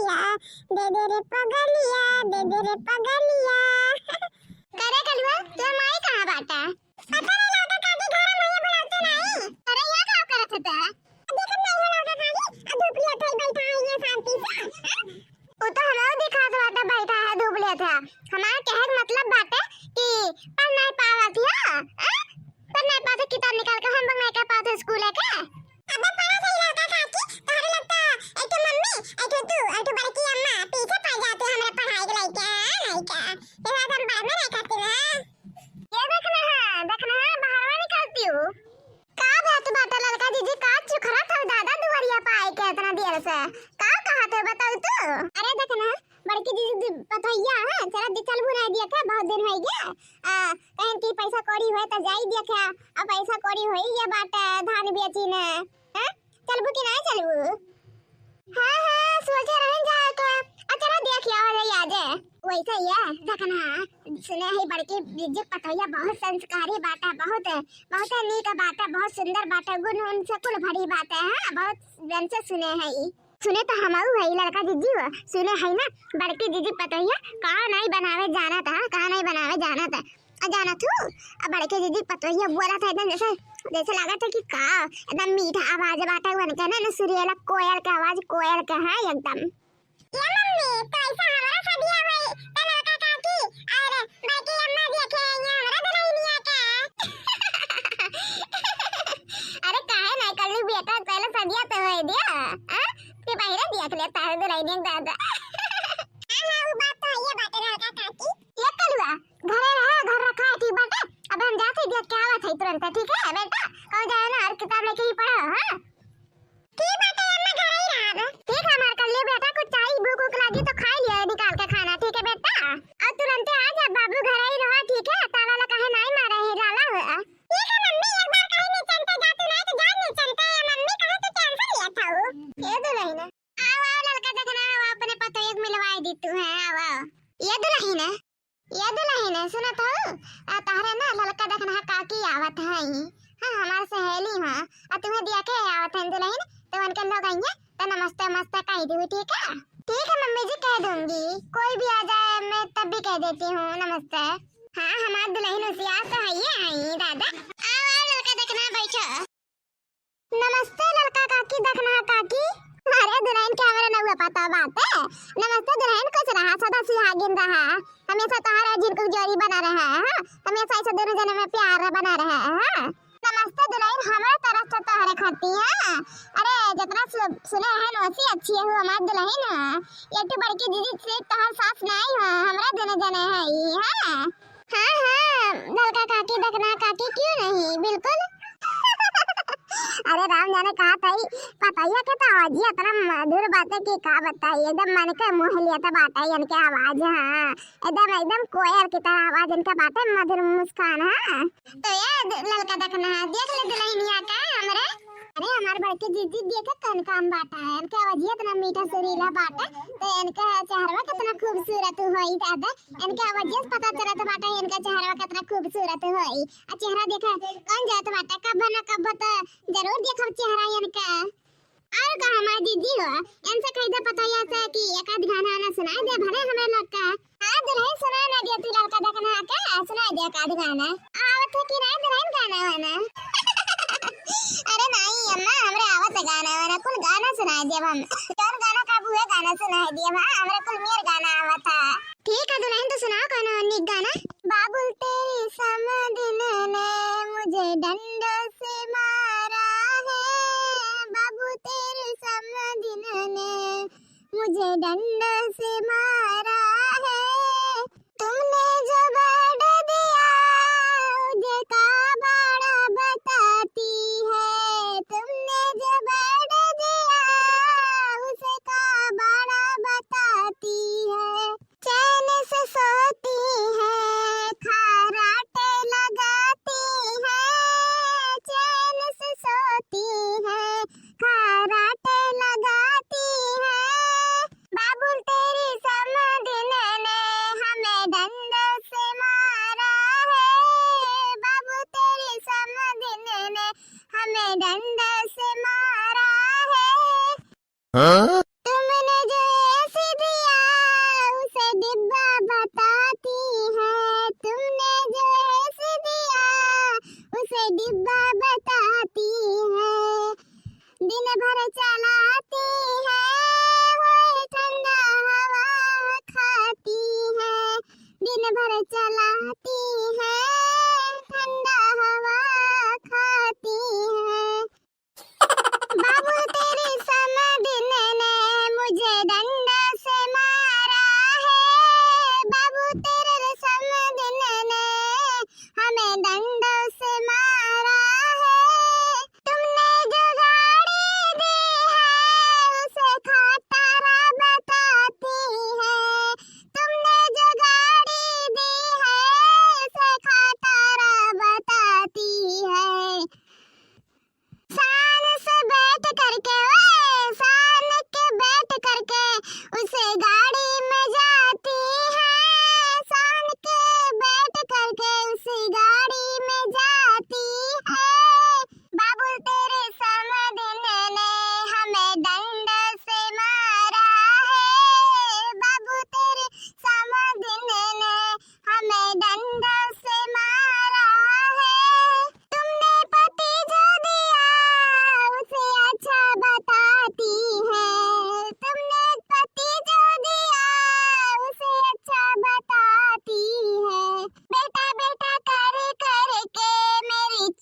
पगलिया, दे दे रे पगलिया, दे दे रे पगलिया। करे कलवा तू माई कहां बाटा? पता नहीं लौटा काटी घर में ये बुलाते नहीं। अरे ये क्या करत था? देखत नहीं हो लौटा खाली धूप लिया था बैठा है ये शांति से। वो तो हमें दिखा दो बाटा बैठा है धूप लिया था। हमारा कहने मतलब बात है कि पढ़ नहीं पावा थिया, पढ़ नहीं पाते किताब निकाल के हम नहीं कर पाते स्कूल है क्या? अबे पढ़ा सही लौटा काकी तोहरे लगता एक तो मम्मी एक तो तू एक तो बड़की अम्मा पीछे पड़ जाते हमारे पढ़ाई के लेके नहीं क्या? ये बात हम बाद में नहीं करते ना। ये देखना है बाहर में निकलती हूँ। का बात बाटा लड़का दीदी का चुखरा था दादा दुवरिया पाए के इतना देर से का कहा थे बताओ तो। अरे देखना बड़की दीदी पतैया है चला चल बुला दिया क्या बहुत दिन हो गया कहीं की पैसा कौड़ी हुए तो जाई दिया क्या अब पैसा कौड़ी होई ये बात धान बेची ने हैं चलबू कि नहीं चलबू? हां सोचे रहे जाए तो चला देख लिया वाला आज वैसा ही है देखना सुने ही बड़की दीदी पतैया बहुत संस्कारी बात है बहुत नीक बात है बहुत सुंदर बात है गुण उन सकुल भरी बात है हां बहुत जन से सुने है सुने तो हमारू है लड़का दीदी सुने है ना बड़की दीदी पतैया कहां नहीं बनावे जाना था जाना तू अब बड़की दीदी पतैया बोला था एकदम जैसे लगा था कि का एकदम मीठा आवाज बात है उनका ना सुरीला कोयल का आवाज कोयल का है एकदम। या मम्मी तो ऐसा हमारा सदिया भाई तना का काकी और बड़की अम्मा देखे यहाँ हमारा बनाई नहीं आता। अरे काहे नहीं कर ली बेटा पहले सदिया तो हो दिया हां ते पहले देख ले तार बनाई नहीं दादा। हां वो बात तो ये बात है का काकी ये कलवा घरे रहा घर रखा है ठीक बात अब हम जाते देख क्या बात है तुरंत ठीक है बेटा कहो जाए ना हर किताब लेके ही पढ़ो हां ठीक बात है अम्मा घर ही रहा ठीक है हमार कर ले बेटा कुछ चाहिए भूख लगी तो खा लियो निकाल के खाना ठीक है बेटा और तुरंत आ जा बाबू घर ही रहा ठीक है ताला ला काहे नहीं मारे है लाला हुआ ठीक है मम्मी एक बार काहे नहीं चलते जा तू नहीं तो जान नहीं चलता है मम्मी कहां तो कैंसिल लिया था वो ये दुल्हन है आओ लड़का देखना आओ अपने पतो एक मिलवाई दी तू है आओ ये दुल्हन है सुना तो तारे ना लड़का देखना है काकी आवत है हां हमार सहेली हां आ तुम्हें दिया के आवत है दुल्हन तो उनके लोग आएंगे तो नमस्ते कह दूँ ठीक है मम्मी जी कह दूंगी कोई भी आ जाए मैं तब भी कह देती हूँ नमस्ते। हाँ हमारा दुल्हन होशियार तो है ये दादा आओ लड़का देखना बैठो नमस्ते लड़का काकी देखना काकी अरे दुल्हन क्या हमारा नहुआ पता बात है नमस्ते दुल्हन कुछ रहा सदा सुहागिन रहा हमेशा तुम्हारा जिनको जोड़ी बना रहा है हाँ हमेशा ऐसे दोनों जने में प्यार बना रहा है हाँ नमस्ते दुल्हन हमारे तरफ से तो हरे खाती है अरे जितना सुने है वैसी अच्छी है हमारी दुल्हन ये तो बड़की दीदी से तहार सास नहीं है हमारा दोनों जने है हाँ लड़का काकी देखना काकी क्यों नहीं बिल्कुल। अरे राम जाने कहा था पतैया के तो आवाज ही इतना मधुर बात है कि का बताइए एकदम मन के मोह लिया था बात है इनके आवाज हाँ एकदम कोयल की तरह आवाज इनका बात है मधुर मुस्कान हाँ तो ये लड़का देखना देख ले दुल्हनिया का हमारे अरे हमारे बड़के दीदी देखे कौन काम बाटा है इनका आवाज इतना मीठा सुरीला बाटा तो इनका चेहरा कितना खूबसूरत होई दादा इनका आवाज पता चला तो बाटा इनका चेहरा कितना खूबसूरत होई आ चेहरा देखा कौन जात बाटा कब ना कब तो जरूर देखो चेहरा इनका और का हमारी दीदी हो इनसे कह दे पता है कि एक आध गाना ना सुनाई दे भले हमें लोग का हां दुल्हन सुना ना दे तू लड़का देखना क्या सुनाई दे एक आध गाना आवत है कि नहीं दुल्हन गाना वाना। अरे नहीं अम्मा हमरे आवत गाना वाना कुल गाना सुनाई दे हम कौन गाना का हुए गाना सुनाई दे हां हमरे कुल मेर गाना आवत है ठीक है दुल्हन तो सुनाओ कौन निक गाना। बाबुल तेरी समदिन ने मुझे डंडों से मारा है बाबू तेरे समदिन ने मुझे डंडों से मारा है तुमने जो बढ़ दिया मुझे का बड़ा बताती है तुमने जो बढ़ दिया उसे का बड़ा बताती है चैन से सोती है खराटे लगाती है चैन से सोती है खराटे लगाती है बाबुल तेरी समझ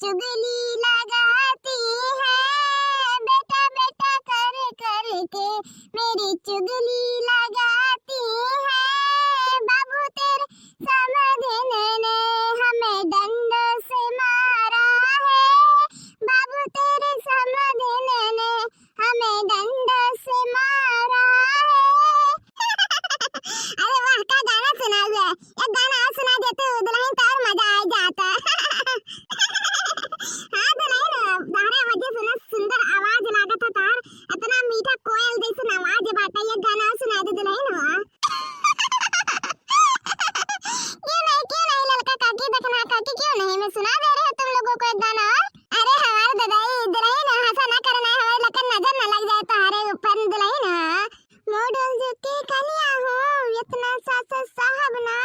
चुगली लगाती है, बेटा बेटा कर करके मेरी चुगली लगाती है। बाबू तेरे समधन ने हमें डंड से मारा है, बाबू तेरे समधन ने हमें डंड से मारा है। अरे वाह, क्या गाना सुना हुआ है। एक गाना और सुना दे तो दुल्हन तो और मजा आ जाता। हाँ दुल्हन, तारे वजह सुना सुंदर आवाज लागत है तार, इतना मीठा कोयल जैसा आवाज बाटा। ये गाना और सुना दे दुल्हन। क्यों नहीं लड़का काकी, देखना काकी क्यों नहीं, मैं सुना दे रहे हो तुम लोगों को एक गाना। अरे हमारे ददाई दुल्हन हंसा ना करना है, लेकिन नजर न लग जाए तुम्हारे ऊपर दुल्हन। मॉडल जो के कलिया हो, इतना सास साहब ना